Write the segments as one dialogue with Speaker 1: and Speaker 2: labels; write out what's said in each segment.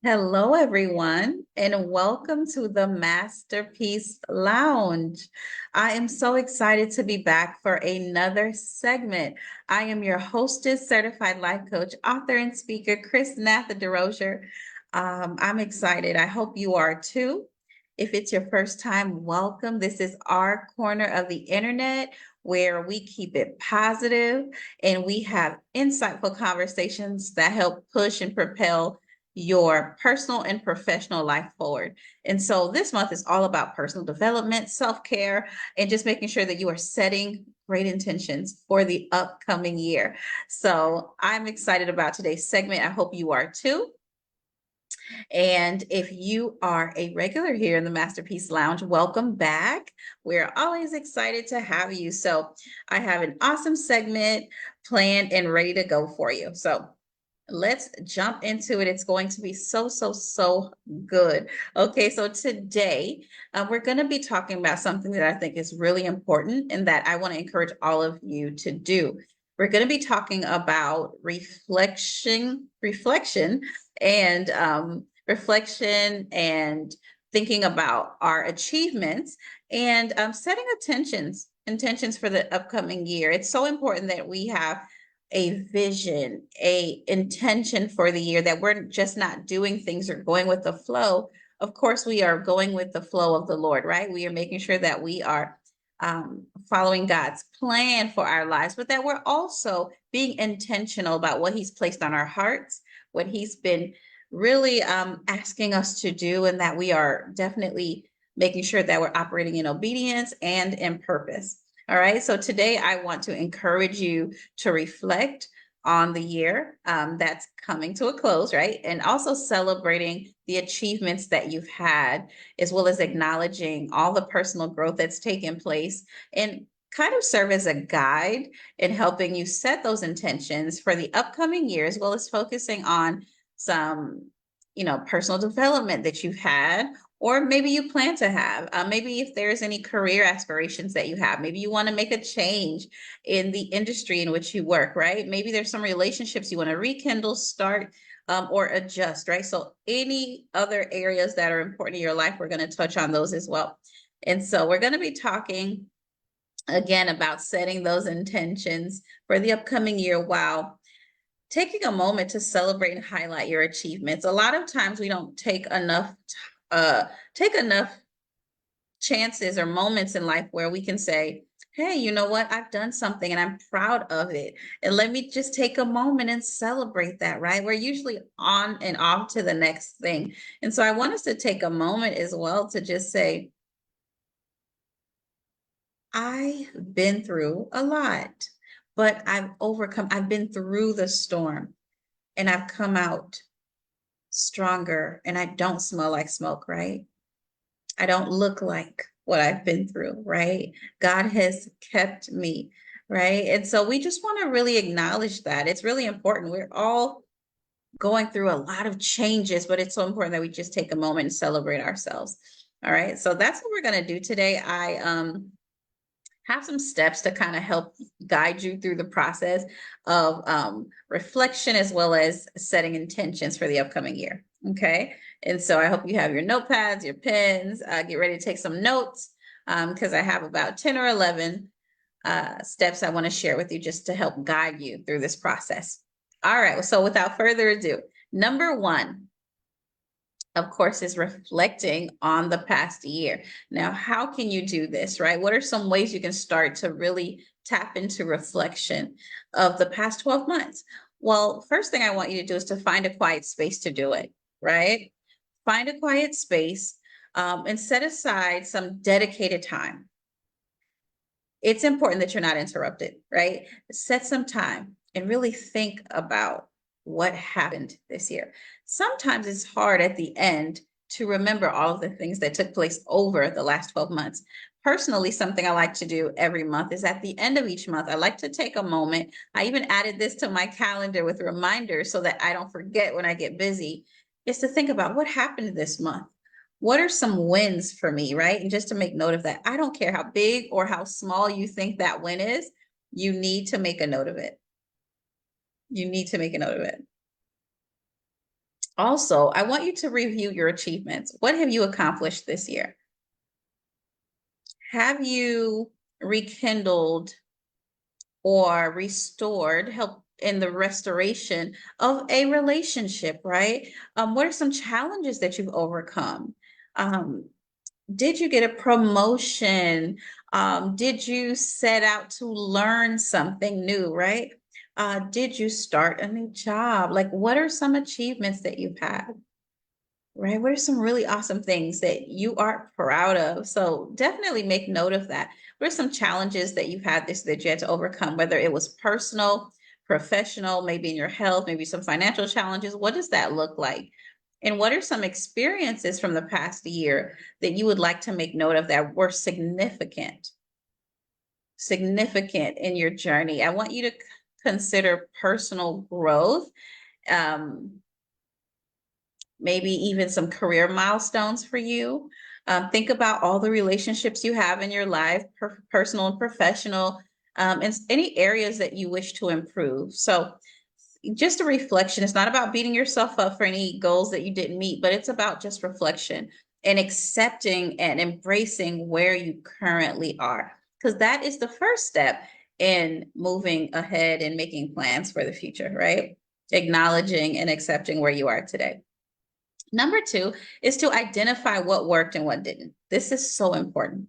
Speaker 1: Hello, everyone, and welcome to the Masterpiece Lounge. I am so excited to be back for another segment. I am your hostess, certified life coach, author, and speaker, Chrisnatha Derosier. I'm excited. I hope you are too. If it's your first time, welcome. This is our corner of the internet where we keep it positive and we have insightful conversations that help push and propel your personal and professional life forward. And so this month is all about personal development, self-care, and just making sure that you are setting great intentions for the upcoming year. So I'm excited about today's segment. I hope you are too. And if you are a regular here in the Masterpiece Lounge, welcome back. We're always excited to have you. So I have an awesome segment planned and ready to go for you. So let's jump into it. It's going to be so good. Okay, so today we're going to be talking about something that I think is really important and that I want to encourage all of you to do. We're going to be talking about reflection and thinking about our achievements and setting intentions for the upcoming year. It's so important that we have a vision, a intention for the year, that we're just not doing things or going with the flow. Of course, we are going with the flow of the Lord, right? We are making sure that we are following God's plan for our lives, but that we're also being intentional about what He's placed on our hearts, what He's been really asking us to do, and that we are definitely making sure that we're operating in obedience and in purpose. All right. So today I want to encourage you to reflect on the year that's coming to a close, right? And also celebrating the achievements that you've had, as well as acknowledging all the personal growth that's taken place, and kind of serve as a guide in helping you set those intentions for the upcoming year, as well as focusing on some, personal development that you've had, or maybe you plan to have. Maybe if there's any career aspirations that you have, maybe you want to make a change in the industry in which you work, right? Maybe there's some relationships you want to rekindle, start, or adjust, right? So any other areas that are important in your life, we're going to touch on those as well. And so we're going to be talking again about setting those intentions for the upcoming year while taking a moment to celebrate and highlight your achievements. A lot of times we don't take enough chances or moments in life where we can say, hey, you know what? I've done something and I'm proud of it. And let me just take a moment and celebrate that, right? We're usually on and off to the next thing. And so I want us to take a moment as well to just say, I've been through a lot, but I've been through the storm and I've come out stronger, and I don't smell like smoke, right? I don't look like what I've been through, right? God has kept me, right? And so we just want to really acknowledge that. It's really important. We're all going through a lot of changes, but it's so important that we just take a moment and celebrate ourselves. All right. So that's what we're going to do today. I have some steps to kind of help guide you through the process of reflection, as well as setting intentions for the upcoming year. Okay. And so I hope you have your notepads, your pens, get ready to take some notes, because I have about 10 or 11 steps I want to share with you just to help guide you through this process. All right. So without further ado, number one, of course, is reflecting on the past year. Now, how can you do this, right? What are some ways you can start to really tap into reflection of the past 12 months? Well, first thing I want you to do is to find a quiet space to do it, right? Find a quiet space and set aside some dedicated time. It's important that you're not interrupted, right? Set some time and really think about what happened this year. Sometimes it's hard at the end to remember all of the things that took place over the last 12 months. Personally, something I like to do every month is at the end of each month, I like to take a moment. I even added this to my calendar with reminders so that I don't forget when I get busy, is to think about what happened this month. What are some wins for me, right? And just to make note of that, I don't care how big or how small you think that win is, you need to make a note of it. You need to make a note of it. Also, I want you to review your achievements. What have you accomplished this year? Have you rekindled or restored, help in the restoration of a relationship, right? What are some challenges that you've overcome? Um, did you get a promotion? Did you set out to learn something new, right? Did you start a new job? Like, what are some achievements that you've had? Right? What are some really awesome things that you are proud of? So definitely make note of that. What are some challenges that you've had this that you had to overcome, whether it was personal, professional, maybe in your health, maybe some financial challenges? What does that look like? And what are some experiences from the past year that you would like to make note of that were significant in your journey? I want you to consider personal growth. Um, Maybe even some career milestones for you. Think about all the relationships you have in your life, personal and professional, and any areas that you wish to improve. So just a reflection. It's not about beating yourself up for any goals that you didn't meet, but it's about just reflection and accepting and embracing where you currently are, because that is the first step in moving ahead and making plans for the future, right? Acknowledging and accepting where you are today. Number two is to identify what worked and what didn't. This is so important.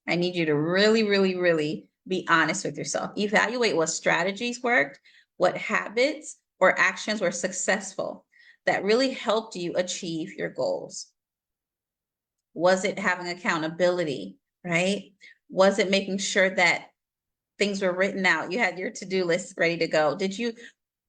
Speaker 1: I need you to really, really, really be honest with yourself. Evaluate what strategies worked, what habits or actions were successful that really helped you achieve your goals. Was it having accountability, right? Was it making sure that things were written out? You had your to-do list ready to go. Did you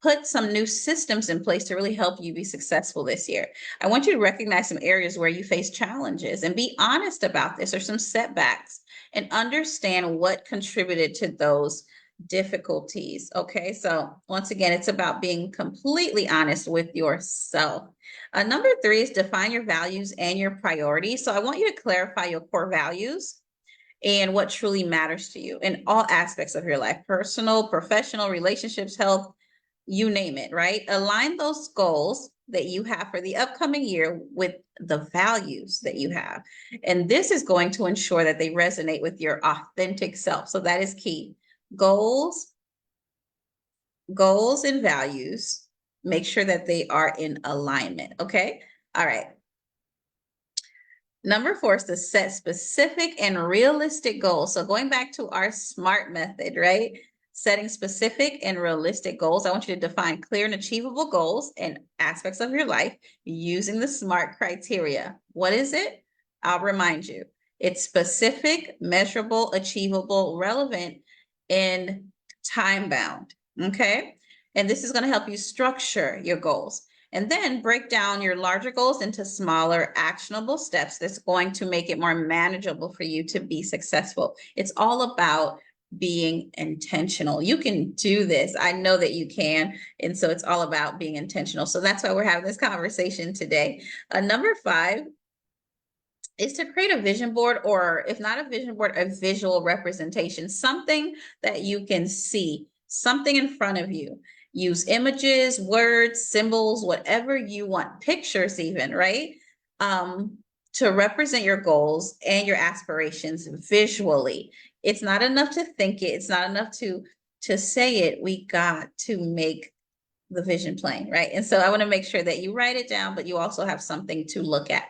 Speaker 1: put some new systems in place to really help you be successful this year? I want you to recognize some areas where you face challenges and be honest about this, or some setbacks, and understand what contributed to those difficulties. Okay, so once again, it's about being completely honest with yourself. Number three is define your values and your priorities. So I want you to clarify your core values and what truly matters to you in all aspects of your life: personal, professional, relationships, health, you name it, right? Align those goals that you have for the upcoming year with the values that you have. And this is going to ensure that they resonate with your authentic self. So that is key. Goals, goals and values, make sure that they are in alignment. Okay. All right. Number four is to set specific and realistic goals. So going back to our SMART method, right? Setting specific and realistic goals. I want you to define clear and achievable goals and aspects of your life using the SMART criteria. What is it? I'll remind you. It's specific, measurable, achievable, relevant, and time bound. Okay. And this is going to help you structure your goals. And then break down your larger goals into smaller, actionable steps that's going to make it more manageable for you to be successful. It's all about being intentional. You can do this. I know that you can. And so it's all about being intentional. So that's why we're having this conversation today. Number five is to create a vision board, or if not a vision board, a visual representation, something that you can see, something in front of you. Use images, words, symbols, whatever you want, pictures even, right? To represent your goals and your aspirations visually. It's not enough to think it. It's not enough to say it. We got to make the vision plain, right? And so I want to make sure that you write it down, but you also have something to look at.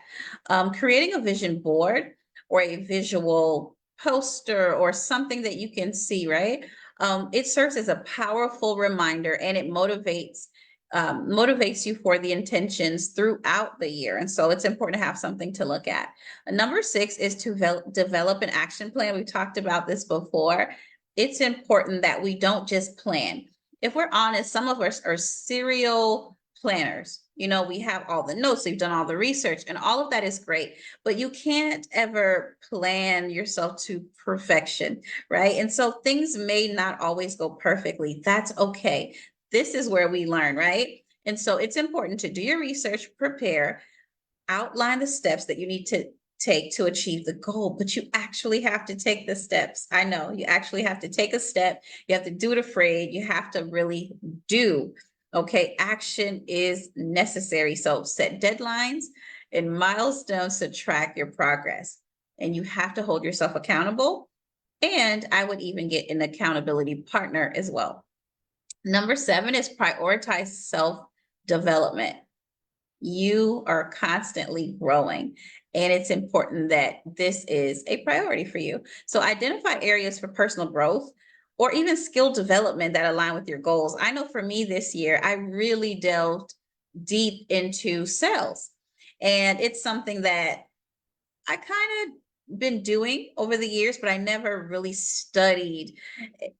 Speaker 1: Creating a vision board or a visual poster or something that you can see, right? It serves as a powerful reminder, and it motivates you for the intentions throughout the year. And so it's important to have something to look at. Number six is to develop an action plan. We've talked about this before. It's important that we don't just plan. If we're honest, some of us are serial planners. You know, we have all the notes, we've done all the research, and all of that is great, but you can't ever plan yourself to perfection, right? And so things may not always go perfectly. That's okay. This is where we learn, right? And so it's important to do your research, prepare, outline the steps that you need to take to achieve the goal, but you actually have to take the steps. I know you actually have to take a step. You have to do it afraid. You have to really do Okay, action is necessary. So set deadlines and milestones to track your progress. And you have to hold yourself accountable. And I would even get an accountability partner as well. Number 7 is prioritize self-development. You are constantly growing, and it's important that this is a priority for you. So identify areas for personal growth or even skill development that align with your goals. I know for me this year, I really delved deep into sales, and it's something that I kind of been doing over the years, but I never really studied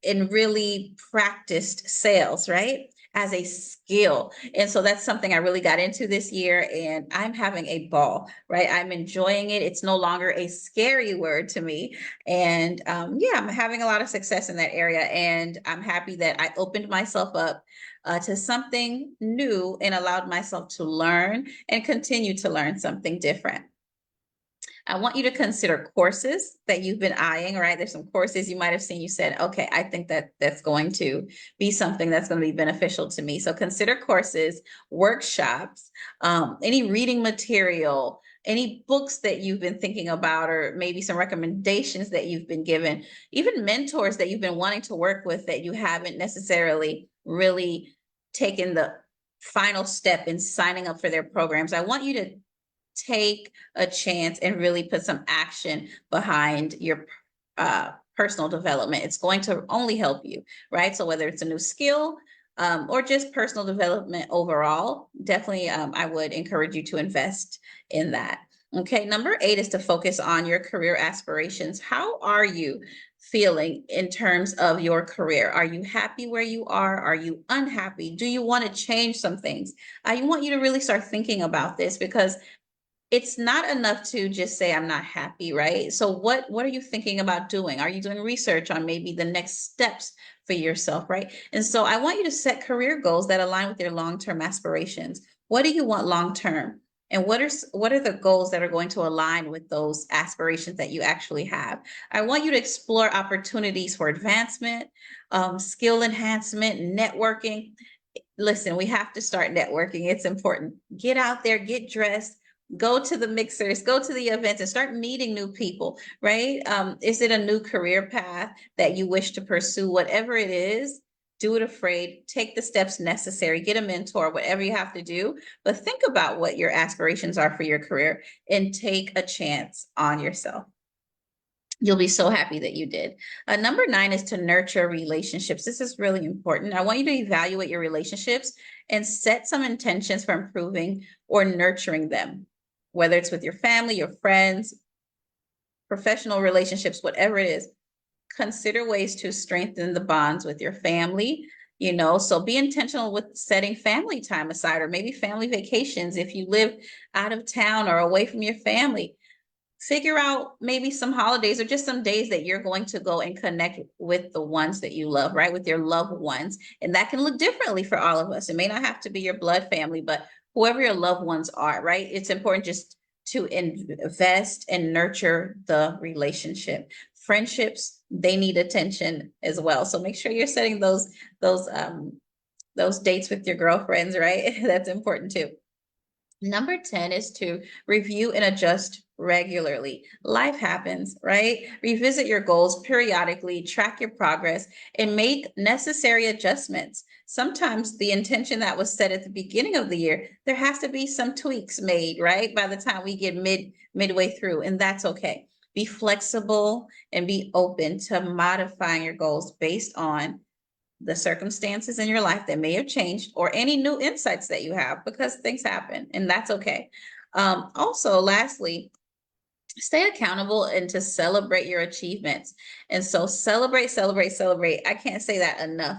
Speaker 1: and really practiced sales, right? As a skill. And so that's something I really got into this year, and I'm having a ball, right? I'm enjoying it. It's no longer a scary word to me. And yeah, I'm having a lot of success in that area. And I'm happy that I opened myself up to something new and allowed myself to learn and continue to learn something different. I want you to consider courses that you've been eyeing, right? There's some courses you might have seen. You said, okay, I think that that's going to be something that's going to be beneficial to me. So consider courses, workshops, any reading material, any books that you've been thinking about, or maybe some recommendations that you've been given, even mentors that you've been wanting to work with that you haven't necessarily really taken the final step in signing up for their programs. I want you to take a chance and really put some action behind your personal development. It's going to only help you, right? So whether it's a new skill or just personal development overall, definitely I would encourage you to invest in that. Okay, number 8 is to focus on your career aspirations. How are you feeling in terms of your career? Are you happy where you are? Are you unhappy? Do you want to change some things? I want you to really start thinking about this, because it's not enough to just say I'm not happy, right? So what are you thinking about doing? Are you doing research on maybe the next steps for yourself, right? And so I want you to set career goals that align with your long-term aspirations. What do you want long-term? And what are the goals that are going to align with those aspirations that you actually have? I want you to explore opportunities for advancement, skill enhancement, networking. Listen, we have to start networking. It's important. Get out there, get dressed, go to the mixers, go to the events, and start meeting new people, right? Is it a new career path that you wish to pursue? Whatever it is, do it afraid, take the steps necessary, get a mentor, whatever you have to do. But think about what your aspirations are for your career and take a chance on yourself. You'll be so happy that you did. Number 9 is to nurture relationships. This is really important. I want you to evaluate your relationships and set some intentions for improving or nurturing them, whether it's with your family, your friends, professional relationships, whatever it is. Consider ways to strengthen the bonds with your family. So be intentional with setting family time aside, or maybe family vacations if you live out of town or away from your family. Figure out maybe some holidays or just some days that you're going to go and connect with the ones that you love, right? With your loved ones. And that can look differently for all of us. It may not have to be your blood family, but whoever your loved ones are, right? It's important just to invest and nurture the relationship. Friendships, they need attention as well. So make sure you're setting those dates with your girlfriends, right? That's important too. Number 10 is to review and adjust regularly. Life happens, right? Revisit your goals periodically, track your progress, and make necessary adjustments. Sometimes the intention that was set at the beginning of the year, there has to be some tweaks made, right? By the time we get midway through, and that's okay. Be flexible and be open to modifying your goals based on the circumstances in your life that may have changed, or any new insights that you have, because things happen and that's okay. Also, lastly, stay accountable and to celebrate your achievements. And so celebrate, celebrate, celebrate. I can't say that enough.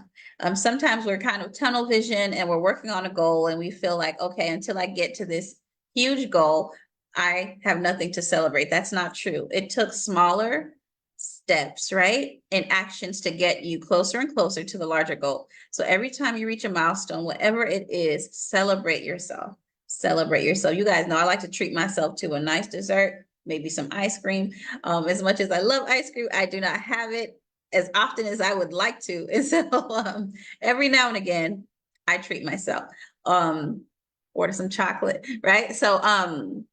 Speaker 1: Sometimes we're kind of tunnel vision and we're working on a goal and we feel like, okay, until I get to this huge goal, I have nothing to celebrate. That's not true. It took smaller steps, right? And actions to get you closer and closer to the larger goal. So every time you reach a milestone, whatever it is, celebrate yourself. Celebrate yourself. You guys know I like to treat myself to a nice dessert, maybe some ice cream. As much as I love ice cream, I do not have it as often as I would like to. And so every now and again, I treat myself. Order some chocolate, right? So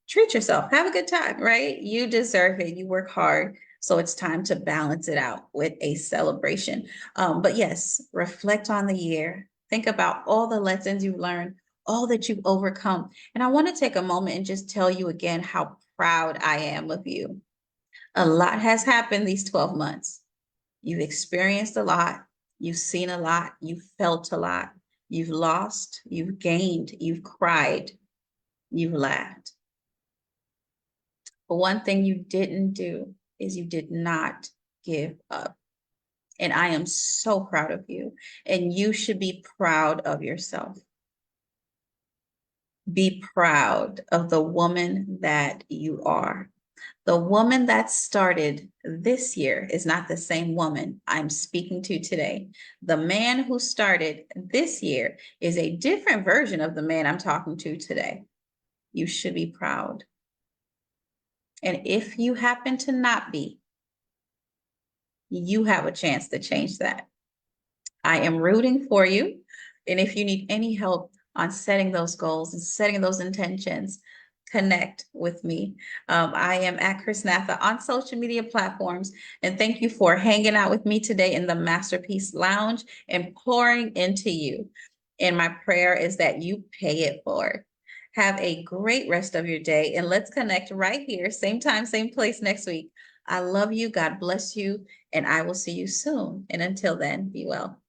Speaker 1: treat yourself, have a good time, right? You deserve it. You work hard. So it's time to balance it out with a celebration. But yes, reflect on the year. Think about all the lessons you've learned, all that you've overcome. And I want to take a moment and just tell you again how proud I am of you. A lot has happened these 12 months. You've experienced a lot. You've seen a lot. You've felt a lot. You've lost. You've gained. You've cried. You've laughed. But one thing you didn't do is you did not give up. And I am so proud of you. And you should be proud of yourself. Be proud of the woman that you are. The woman that started this year is not the same woman I'm speaking to today. The man who started this year is a different version of the man I'm talking to today. You should be proud. And if you happen to not be, you have a chance to change that. I am rooting for you. And if you need any help on setting those goals and setting those intentions, connect with me. I am at Chrisnatha on social media platforms. And thank you for hanging out with me today in the Masterpiece Lounge and pouring into you. And my prayer is that you pay it forward. Have a great rest of your day. And let's connect right here, same time, same place next week. I love you. God bless you. And I will see you soon. And until then, be well.